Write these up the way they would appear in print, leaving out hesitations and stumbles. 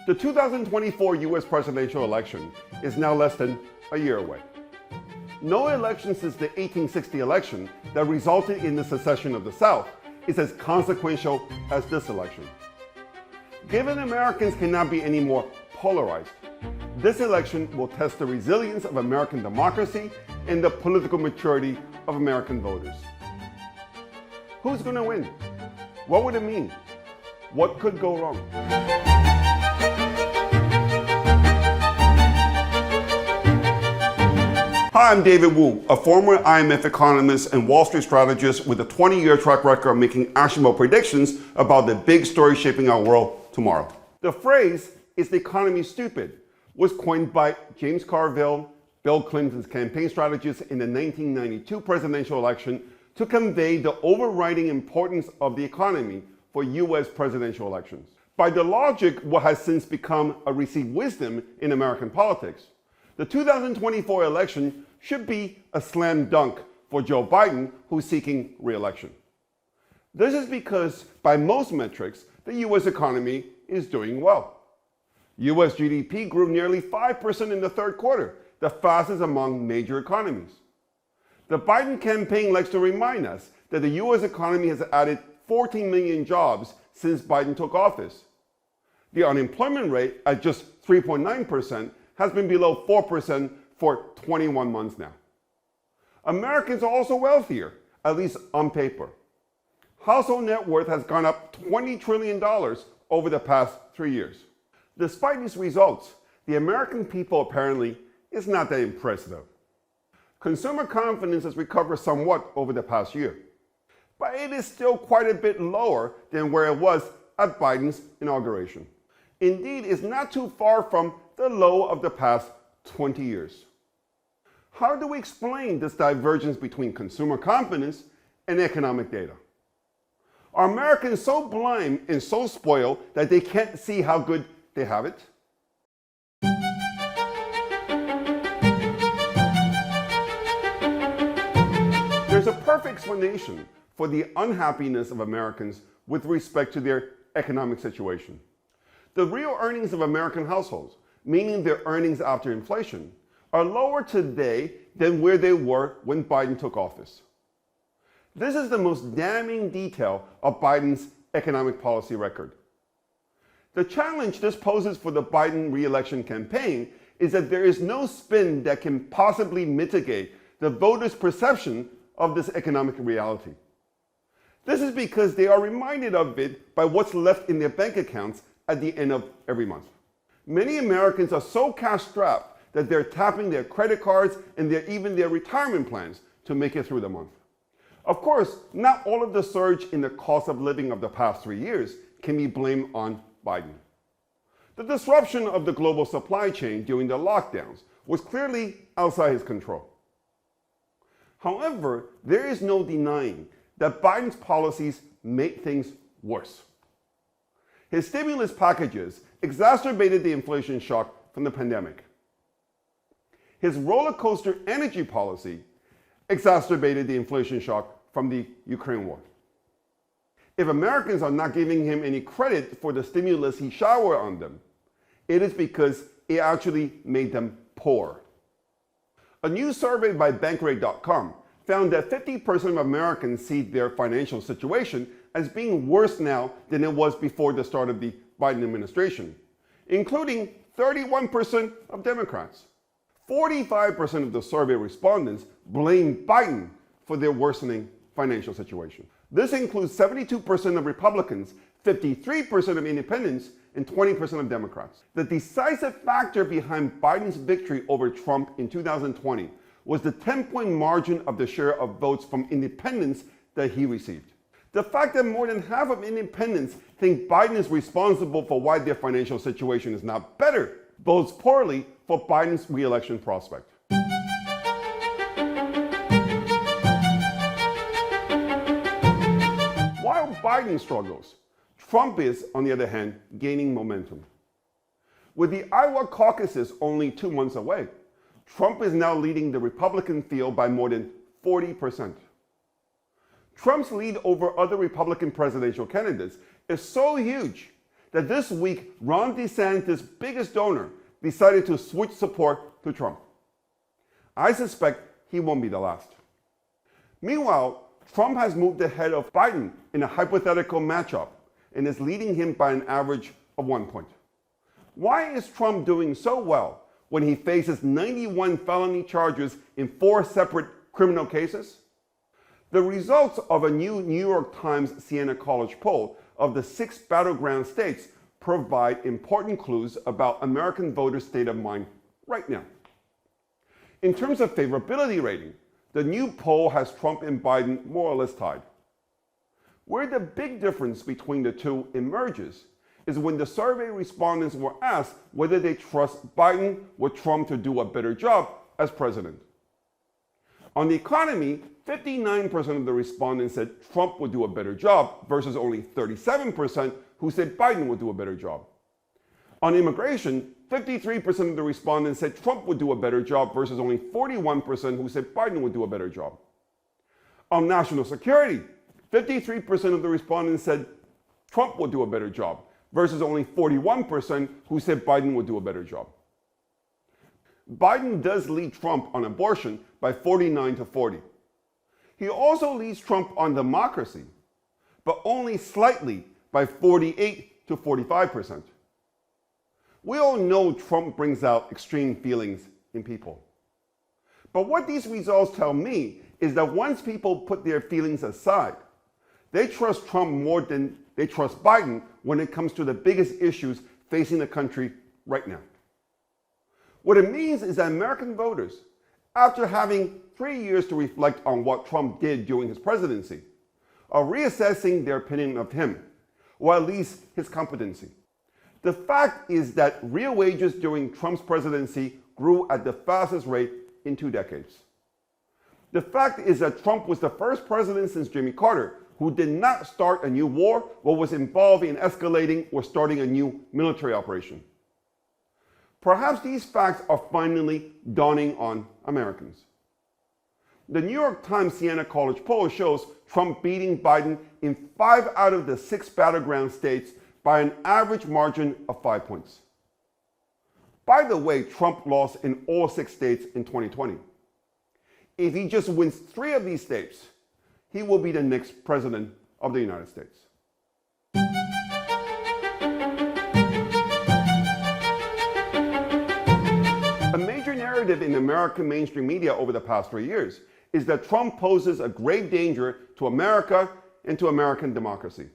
The 2024 US presidential election is now less than a year away. No election since the 1860 election that resulted in the secession of the South is as consequential as this election. Given Americans cannot be any more polarized, this election will test the resilience of American democracy and the political maturity of American voters. Who's going to win? What would it mean? What could go wrong? Hi, I'm David Wu, a former IMF economist and Wall Street strategist with a 20-year track record of making actionable predictions about the big stories shaping our world tomorrow. The phrase, "Is the economy stupid?" was coined by James Carville, Bill Clinton's campaign strategist in the 1992 presidential election, to convey the overriding importance of the economy for US presidential elections. By the logic what has since become a received wisdom in American politics, the 2024 election should be a slam dunk for Joe Biden, who's seeking re-election. This is because, by most metrics, the US economy is doing well. US GDP grew nearly 5% in the third quarter, the fastest among major economies. The Biden campaign likes to remind us that the US economy has added 14 million jobs since Biden took office. The unemployment rate at just 3.9% has been below 4% for 21 months now. Americans are also wealthier, at least on paper. Household net worth has gone up $20 trillion over the past 3 years. Despite these results, the American people apparently is not that impressed though. Consumer confidence has recovered somewhat over the past year, but it is still quite a bit lower than where it was at Biden's inauguration. Indeed, it's not too far from the low of the past 20 years. How do we explain this divergence between consumer confidence and economic data? Are Americans so blind and so spoiled that they can't see how good they have it? There's a perfect explanation for the unhappiness of Americans with respect to their economic situation. The real earnings of American households, meaning their earnings after inflation, are lower today than where they were when Biden took office. This is the most damning detail of Biden's economic policy record. The challenge this poses for the Biden re-election campaign is that there is no spin that can possibly mitigate the voters' perception of this economic reality. This is because they are reminded of it by what's left in their bank accounts at the end of every month. Many Americans are so cash-strapped that they're tapping their credit cards and even their retirement plans to make it through the month. Of course, not all of the surge in the cost of living of the past 3 years can be blamed on Biden. The disruption of the global supply chain during the lockdowns was clearly outside his control. However, there is no denying that Biden's policies made things worse. His stimulus packages exacerbated the inflation shock from the pandemic. His roller coaster energy policy exacerbated the inflation shock from the Ukraine war. If Americans are not giving him any credit for the stimulus he showered on them, it is because it actually made them poor. A new survey by Bankrate.com found that 50% of Americans see their financial situation as being worse now than it was before the start of the Biden administration, including 31% of Democrats. 45% of the survey respondents blame Biden for their worsening financial situation. This includes 72% of Republicans, 53% of independents, and 20% of Democrats. The decisive factor behind Biden's victory over Trump in 2020 was the 10-point margin of the share of votes from independents that he received. The fact that more than half of independents think Biden is responsible for why their financial situation is not better bodes poorly for Biden's re-election prospect. While Biden struggles, Trump is, on the other hand, gaining momentum. With the Iowa caucuses only 2 months away, Trump is now leading the Republican field by more than 40%. Trump's lead over other Republican presidential candidates is so huge that this week Ron DeSantis' biggest donor decided to switch support to Trump. I suspect he won't be the last. Meanwhile, Trump has moved ahead of Biden in a hypothetical matchup and is leading him by an average of 1 point. Why is Trump doing so well when he faces 91 felony charges in 4 separate criminal cases? The results of a new New York Times Siena College poll of the 6 battleground states provide important clues about American voters' state of mind right now. In terms of favorability rating, the new poll has Trump and Biden more or less tied. Where the big difference between the two emerges is when the survey respondents were asked whether they trust Biden or Trump to do a better job as president. On the economy, 59% of the respondents said Trump would do a better job versus only 37% who said Biden would do a better job. On immigration, 53% of the respondents said Trump would do a better job versus only 41% who said Biden would do a better job. On national security, 53% of the respondents said Trump would do a better job versus only 41% who said Biden would do a better job. Biden does lead Trump on abortion by 49-40. He also leads Trump on democracy, but only slightly by 48-45%. We all know Trump brings out extreme feelings in people. But what these results tell me is that once people put their feelings aside, they trust Trump more than they trust Biden when it comes to the biggest issues facing the country right now. What it means is that American voters, after having 3 years to reflect on what Trump did during his presidency, are reassessing their opinion of him, or at least his competency. The fact is that real wages during Trump's presidency grew at the fastest rate in 2 decades. The fact is that Trump was the first president since Jimmy Carter who did not start a new war or was involved in escalating or starting a new military operation. Perhaps these facts are finally dawning on Americans. The New York Times Siena College poll shows Trump beating Biden in 5 out of the 6 battleground states by an average margin of 5 points. By the way, Trump lost in all 6 states in 2020. If he just wins 3 of these states, he will be the next president of the United States. A major narrative in American mainstream media over the past 3 years is that Trump poses a grave danger to America and to American democracy.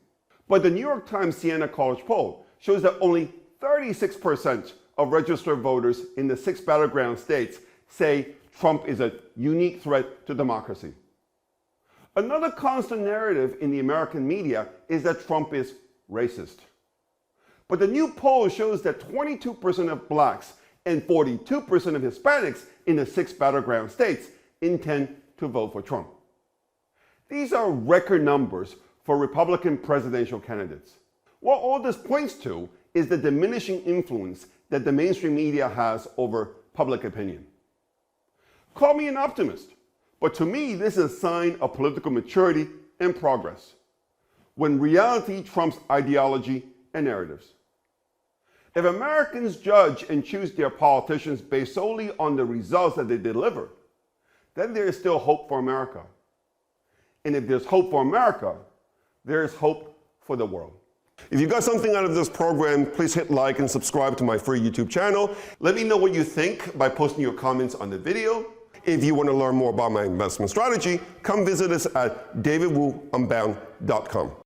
But the New York Times Siena College poll shows that only 36% of registered voters in the 6 battleground states say Trump is a unique threat to democracy. Another constant narrative in the American media is that Trump is racist. But the new poll shows that 22% of blacks and 42% of Hispanics in the 6 battleground states intend to vote for Trump. These are record numbers for Republican presidential candidates. What all this points to is the diminishing influence that the mainstream media has over public opinion. Call me an optimist, but to me this is a sign of political maturity and progress, when reality trumps ideology and narratives. If Americans judge and choose their politicians based solely on the results that they deliver, then there is still hope for America. And if there's hope for America, there is hope for the world. If you got something out of this program, please hit like and subscribe to my free YouTube channel. Let me know what you think by posting your comments on the video. If you want to learn more about my investment strategy, come visit us at davidwunbound.com.